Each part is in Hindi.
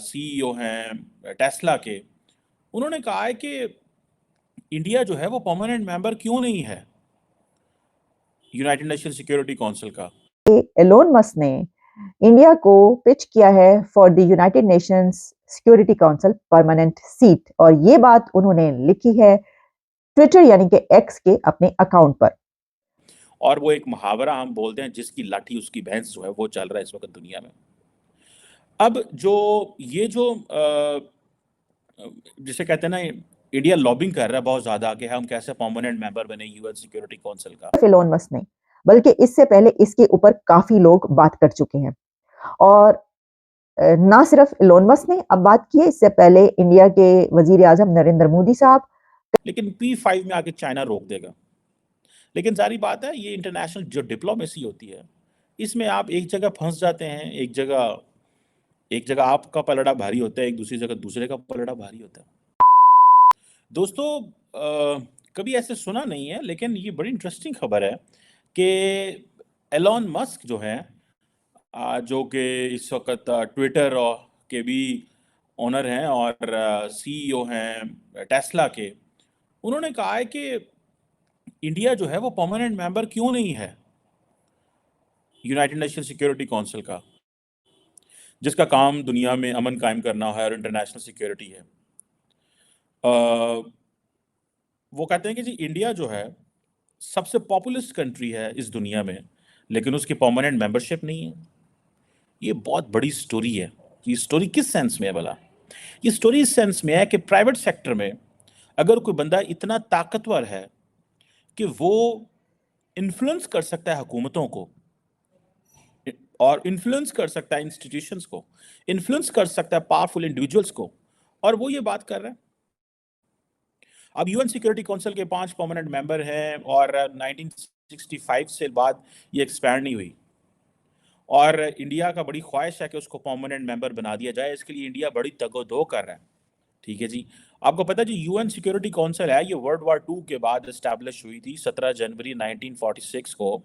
सीईओ हैं टेस्ला के, उन्होंने कहा है कि इंडिया जो है वो परमानेंट मेंबर क्यों नहीं है यूनाइटेड नेशन सिक्योरिटी काउंसिल का। एलोन मस्क ने इंडिया को पिच किया है for the United Nations security council permanent seat, और ये बात उन्होंने लिखी है ट्विटर यानी कि एक्स के अपने अकाउंट पर। और वो एक मुहावरा हम बोलते हैं, जिसकी लाठी उसकी भैंस, जो है वो चल रहा है इस वक्त दुनिया में। अब जो जिसे कहते हैं ना, इंडिया लॉबिंग कर रहा है बहुत ज्यादा कि हम कैसे परमानेंट मेंबर बने यूएन सिक्योरिटी काउंसिल का। एलोन मस्क ने, बल्कि इससे पहले इसके ऊपर काफी लोग बात कर चुके हैं, और ना सिर्फ एलोन मस्क ने अब बात की है, इससे पहले इंडिया के वजीर आजम नरेंद्र मोदी साहब। लेकिन P5 में आके चाइना रोक देगा। लेकिन सारी बात है, ये इंटरनेशनल जो डिप्लोमेसी होती है, इसमें आप एक जगह फंस जाते हैं, एक जगह आपका पलड़ा भारी होता है, एक दूसरी जगह दूसरे का पलड़ा भारी होता है। दोस्तों, कभी ऐसे सुना नहीं है, लेकिन ये बड़ी इंटरेस्टिंग खबर है कि एलॉन मस्क जो है, जो कि इस वक्त ट्विटर के भी ओनर हैं और सीईओ हैं टेस्ला के, उन्होंने कहा है कि इंडिया जो है वो परमानेंट मेंबर क्यों नहीं है यूनाइटेड नेशन सिक्योरिटी काउंसिल का, जिसका काम दुनिया में अमन कायम करना है और इंटरनेशनल सिक्योरिटी है। वो कहते हैं कि जी इंडिया जो है सबसे पॉपुलस कंट्री है इस दुनिया में, लेकिन उसकी परमानेंट मेंबरशिप नहीं है। ये बहुत बड़ी स्टोरी है। ये स्टोरी किस सेंस में है भला? ये स्टोरी इस सेंस में है कि प्राइवेट सेक्टर में अगर कोई बंदा इतना ताकतवर है कि वो इन्फ्लुएंस कर सकता है हुकूमतों को, और इन्फ्लुएंस कर सकता है इंस्टीट्यूशंस को, इन्फ्लुएंस कर सकता है पावरफुल इंडिविजुअल्स को, और वो ये बात कर रहा है। अब यूएन सिक्योरिटी काउंसिल के 5 परमानेंट मेंबर हैं, और 1965 से बाद ये एक्सपैंड नहीं हुई, और इंडिया का बड़ी ख्वाहिश है कि उसको परमानेंट मेंबर बना दिया जाए। इसके लिए इंडिया बड़ी तगोदो कर रहा है। ठीक है जी। आपको पता है जी, यूएन सिक्योरिटी काउंसिल है, ये वर्ल्ड वार 2 के बाद इस्टेब्लिश हुई थी 17 जनवरी 1946 को।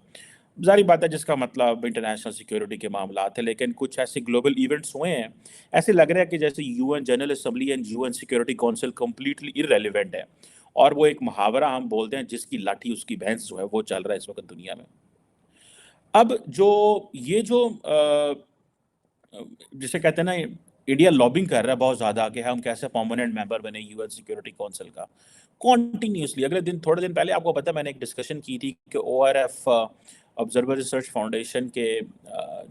जारी बात है, जिसका मतलब इंटरनेशनल सिक्योरिटी के मामला थे, लेकिन कुछ ऐसे ग्लोबल इवेंट्स हुए हैं, ऐसे लग रहा है कि जैसे UN general assembly and UN security council completely irrelevant है। और वो एक मुहावरा हम बोलते हैं, जिसकी लाठी उसकी भैंस, जो है वो चल रहा है इस वक्त दुनिया में। अब जिसे कहते हैं ना, इंडिया लॉबिंग कर रहा है बहुत ज़्यादा कि हम कैसे परमानेंट मेंबर बने यूएन सिक्योरिटी काउंसिल का कॉन्टिन्यूसली। अगले दिन, थोड़े दिन पहले, आपको पता है मैंने एक डिस्कशन की थी कि ORF ऑब्जर्वर रिसर्च फाउंडेशन के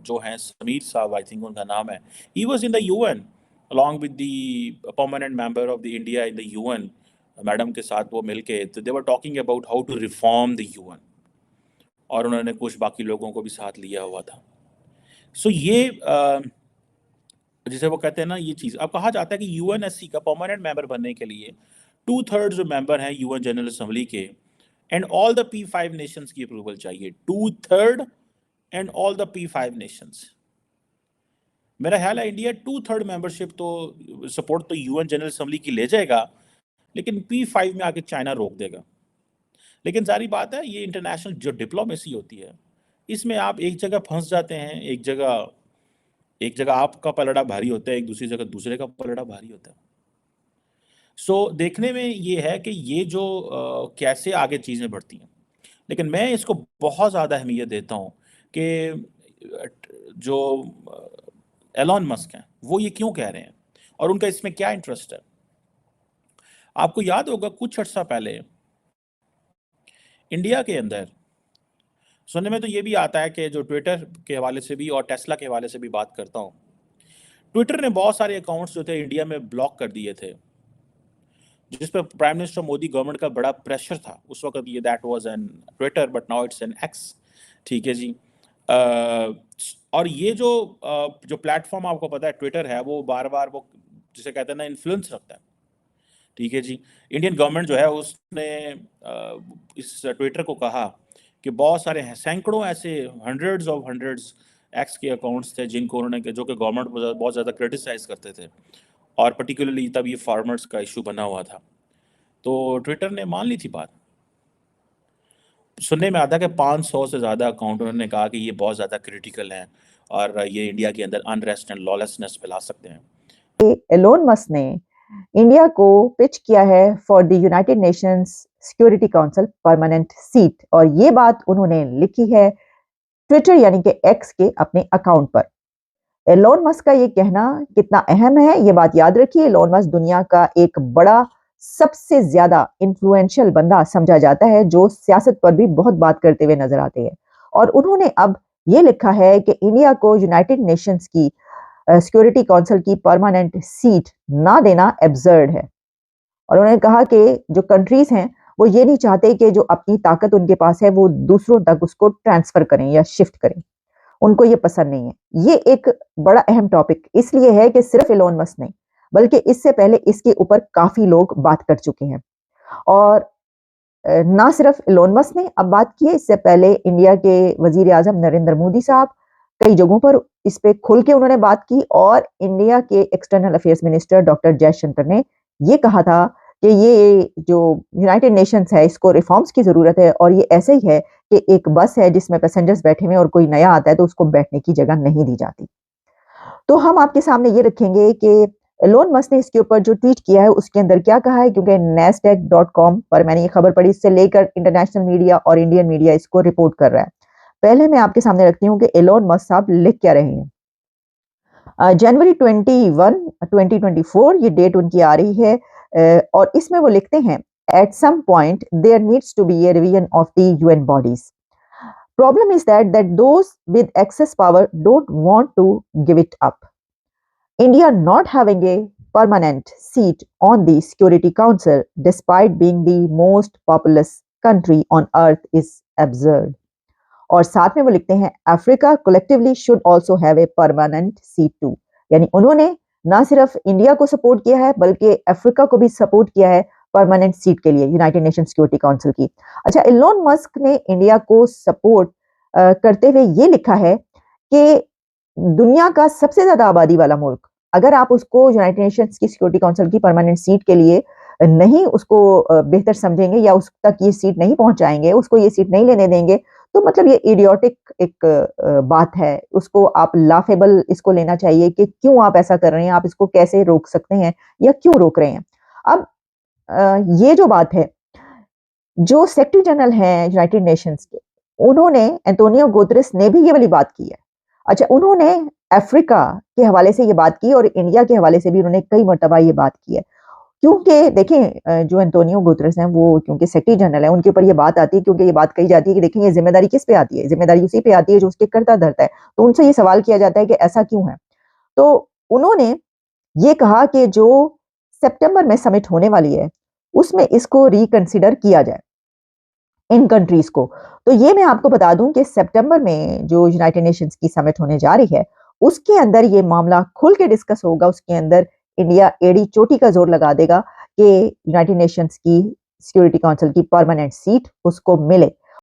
जो हैं समीर साहब, आई थिंक उनका नाम है, he was in the UN along with the permanent member of the India in the UN. Madam के साथ वो मिलके, तो they were talking about how to reform the UN, और उन्होंने कुछ बाकी लोगों को भी साथ लिया हुआ था। सो ये जिसे वो कहते हैं ना, ये चीज़ अब कहा जाता है कि यूएनएससी का परमानेंट मेंबर बनने के लिए 2/3 जो मेंबर हैं यूएन जनरल असेंबली के and all the P5 Nations की अप्रूवल चाहिए। 2/3 and all the P5 Nations. मेरा ख्याल है इंडिया 2/3 मेंबरशिप तो, सपोर्ट तो यूएन जनरल असेंबली की ले जाएगा, लेकिन P5 में आके चाइना रोक देगा। लेकिन सारी बात है, ये इंटरनेशनल जो डिप्लोमेसी होती है, इसमें आप एक जगह फंस जाते हैं, एक जगह आपका पलड़ा भारी होता है, एक दूसरी जगह दूसरे का पलड़ा भारी होता है। सो देखने में ये है कि ये जो कैसे आगे चीज़ें बढ़ती हैं, लेकिन मैं इसको बहुत ज़्यादा अहमियत देता हूँ कि जो एलॉन मस्क हैं वो ये क्यों कह रहे हैं और उनका इसमें क्या इंटरेस्ट है। आपको याद होगा कुछ अर्सा पहले इंडिया के अंदर सुनने में तो ये भी आता है कि जो ट्विटर के हवाले से भी और टेस्ला के हवाले से भी बात करता हूँ, ट्विटर ने बहुत सारे अकाउंट्स जो थे इंडिया में ब्लॉक कर दिए थे, जिस पर प्राइम मिनिस्टर मोदी गवर्नमेंट का बड़ा प्रेशर था उस वक्त। ये that was an Twitter but now it's an x. ठीक है जी। और ये जो प्लेटफॉर्म आपको पता है ट्विटर है, वो बार बार वो जिसे कहते हैं ना इन्फ्लुएंस रखता है। ठीक है जी। इंडियन गवर्नमेंट जो है उसने इस ट्विटर को कहा कि बहुत सारे हैं, सैकड़ों ऐसे हंड्रेड्स एक्स के अकाउंट्स थे जिनको उन्होंने, जो कि गवर्नमेंट बहुत ज़्यादा क्रिटिसाइज करते थे, और पर्टिकुलरली तब ये फार्मर्स का इशू बना हुआ था। तो ट्विटर ने मान ली थी बात। सुनने में आता है कि 500 से ज़्यादा अकाउंट उन्होंने कहा कि ये बहुत ज़्यादा क्रिटिकल हैं और ये इंडिया के अंदर अनरेस्ट एंड लॉलेसनेस फैला सकते हैं। एलोन मस्क ने इंडिया को पिच किया है for the United Nations security council permanent seat, और ये बात उन्होंने लिखी है ट्विटर यानी कि एक्स के अपने अकाउंट पर। एलोन मस्क का ये कहना कितना अहम है, ये बात याद रखिए। एलोन मस्क दुनिया का एक बड़ा, सबसे ज्यादा इन्फ्लुएंशियल बंदा समझा जाता है, जो सियासत पर भी बहुत बात करते हुए नजर आते हैं। और उन्होंने अब ये लिखा है कि इंडिया को यूनाइटेड नेशंस की सिक्योरिटी काउंसिल की परमानेंट सीट ना देना एब्सर्ड है। और उन्होंने कहा कि जो कंट्रीज हैं वो ये नहीं चाहते कि जो अपनी ताकत उनके पास है वो दूसरों तक उसको ट्रांसफर करें या शिफ्ट करें, उनको ये पसंद नहीं है। ये एक बड़ा अहम टॉपिक इसलिए है कि सिर्फ एलोन मस्क नहीं, बल्कि इससे पहले इसके ऊपर काफी लोग बात कर चुके हैं। और ना सिर्फ एलोन मस्क ने अब बात की है, इससे पहले इंडिया के वजीर आजम नरेंद्र मोदी साहब कई जगहों पर इस पे खुल के उन्होंने बात की, और इंडिया के external affairs minister doctor Jaishankar ने ये कहा था कि ये जो यूनाइटेड नेशंस है इसको रिफॉर्म्स की जरूरत है, और ये ऐसे ही है कि एक बस है जिसमें पैसेंजर्स बैठे हुए और कोई नया आता है तो उसको बैठने की जगह नहीं दी जाती। तो हम आपके सामने ये रखेंगे कि एलोन मस्क ने इसके ऊपर जो ट्वीट किया है उसके अंदर क्या कहा है, क्योंकि nasdaq.com पर मैंने ये खबर पढ़ी, इससे लेकर इंटरनेशनल मीडिया और इंडियन मीडिया इसको रिपोर्ट कर रहा है। पहले मैं आपके सामने रखती हूँ कि एलोन मस्क साहब लिख क्या रहे हैं। जनवरी 21 2024 ये डेट उनकी आ रही है, और इसमें वो लिखते हैं at some point there needs to be a revision of the UN bodies. Problem is that those with excess power don't want to give it up. India not having a permanent seat on the Security Council despite being the most populous country on earth is absurd. और साथ में वो लिखते हैं Africa collectively should also have a permanent seat too. यानी उन्होंने ना सिर्फ इंडिया को सपोर्ट किया है बल्कि अफ्रीका को भी सपोर्ट किया है परमानेंट सीट के लिए यूनाइटेड नेशन सिक्योरिटी काउंसिल की। अच्छा, एलोन मस्क ने इंडिया को सपोर्ट करते हुए ये लिखा है कि दुनिया का सबसे ज्यादा आबादी वाला मुल्क, अगर आप उसको यूनाइटेड नेशंस की सिक्योरिटी काउंसिल की परमानेंट सीट के लिए नहीं उसको बेहतर समझेंगे या उस तक ये सीट नहीं पहुंचाएंगे, उसको ये सीट नहीं लेने देंगे, तो मतलब ये इडियोटिक एक बात है। उसको आप लाफेबल इसको लेना चाहिए कि क्यों आप ऐसा कर रहे हैं, आप इसको कैसे रोक सकते हैं या क्यों रोक रहे हैं। अब ये जो बात है, जो सेक्रेटरी जनरल हैं यूनाइटेड नेशंस के, उन्होंने एंटोनियो गुतेरेस ने भी ये वाली बात की है। अच्छा, उन्होंने अफ्रीका के हवाले से ये बात की और इंडिया के हवाले से भी उन्होंने कई मर्तबा ये बात की है, क्योंकि देखें जो एंटोनियो गुतेरेस हैं वो क्योंकि सेक्रेटरी जनरल है, उनके ऊपर ये बात आती है, क्योंकि ये बात कही जाती है कि देखें ये जिम्मेदारी किस पे आती है, जिम्मेदारी उसी पे आती है जो उसके करता धरता है। तो उनसे ये सवाल किया जाता है कि ऐसा क्यों है। तो उन्होंने ये कहा कि जो सितंबर में समिट होने वाली है उसमें इसको रिकंसिडर किया जाए इन कंट्रीज को। तो ये मैं आपको बता दूं कि सितंबर में जो यूनाइटेड नेशंस की समिट होने जा रही है उसके अंदर ये मामला खुल के डिस्कस होगा। उसके अंदर इंडिया एड़ी चोटी का जोर लगा देगा कि यूनाइटेड नेशंस की सिक्योरिटी काउंसिल की परमानेंट सीट उसको मिले।